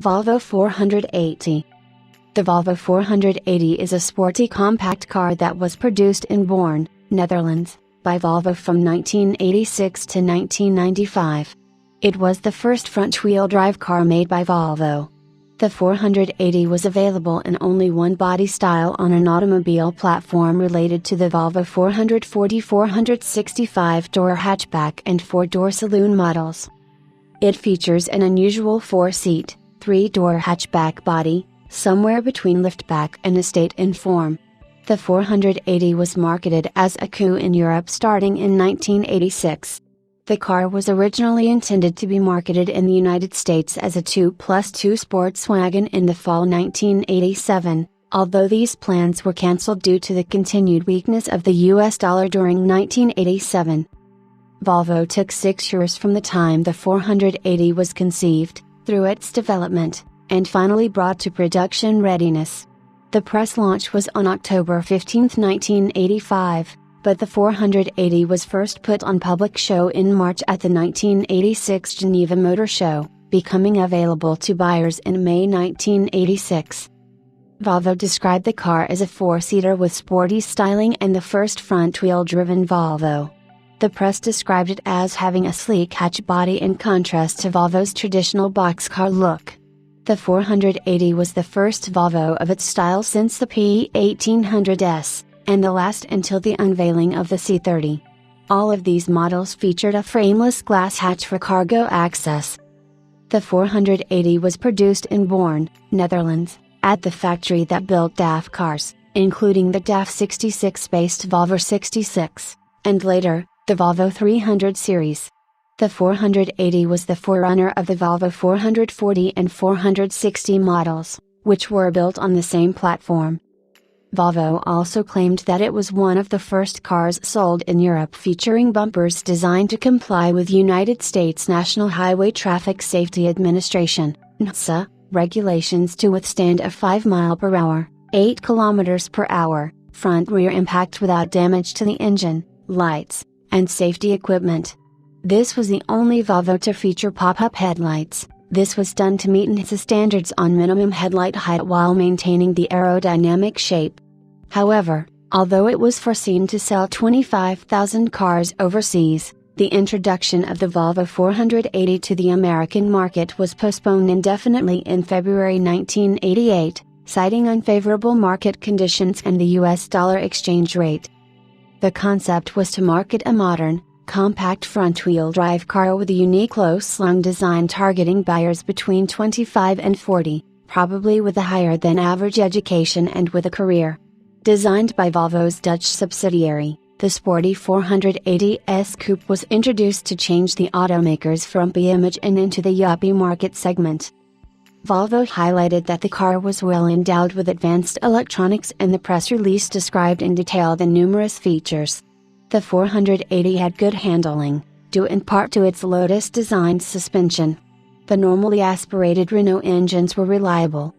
Volvo 480. The Volvo 480 is a sporty compact car that was produced in Born, Netherlands, by Volvo from 1986 to 1995. It was the first front-wheel drive car made by Volvo. The 480 was available in only one body style on an automobile platform related to the Volvo 440 465-door hatchback and 4-door saloon models. It features an unusual 4-seat, 3-door hatchback body, somewhere between liftback and estate in form. The 480 was marketed as a coupe in Europe starting in 1986. The car was originally intended to be marketed in the United States as a 2+2 sports wagon in the fall 1987, although these plans were cancelled due to the continued weakness of the US dollar during 1987. Volvo took 6 years from the time the 480 was conceived, through its development, and finally brought to production readiness. The press launch was on October 15, 1985, but the 480 was first put on public show in March at the 1986 Geneva Motor Show, becoming available to buyers in May 1986. Volvo described the car as a 4-seater with sporty styling and the first front-wheel driven Volvo. The press described it as having a sleek hatch body in contrast to Volvo's traditional boxcar look. The 480 was the first Volvo of its style since the P1800S, and the last until the unveiling of the C30. All of these models featured a frameless glass hatch for cargo access. The 480 was produced in Born, Netherlands, at the factory that built DAF cars, including the DAF 66-based Volvo 66, and later, the Volvo 300 series. The 480 was the forerunner of the Volvo 440 and 460 models, which were built on the same platform. Volvo also claimed that it was one of the first cars sold in Europe featuring bumpers designed to comply with United States National Highway Traffic Safety Administration (NHTSA) regulations to withstand a 5 mph, 8 km/h, front-rear impact without damage to the engine, lights, and safety equipment. This was the only Volvo to feature pop-up headlights. This was done to meet NHTSA standards on minimum headlight height while maintaining the aerodynamic shape. However, although it was foreseen to sell 25,000 cars overseas, the introduction of the Volvo 480 to the American market was postponed indefinitely in February 1988, citing unfavorable market conditions and the US dollar exchange rate. The concept was to market a modern, compact front-wheel drive car with a unique low-slung design targeting buyers between 25 and 40, probably with a higher-than-average education and with a career. Designed by Volvo's Dutch subsidiary, the sporty 480S Coupe was introduced to change the automaker's frumpy image and into the yuppie market segment. Volvo highlighted that the car was well endowed with advanced electronics, and the press release described in detail the numerous features. The 480 had good handling, due in part to its Lotus-designed suspension. The normally aspirated Renault engines were reliable,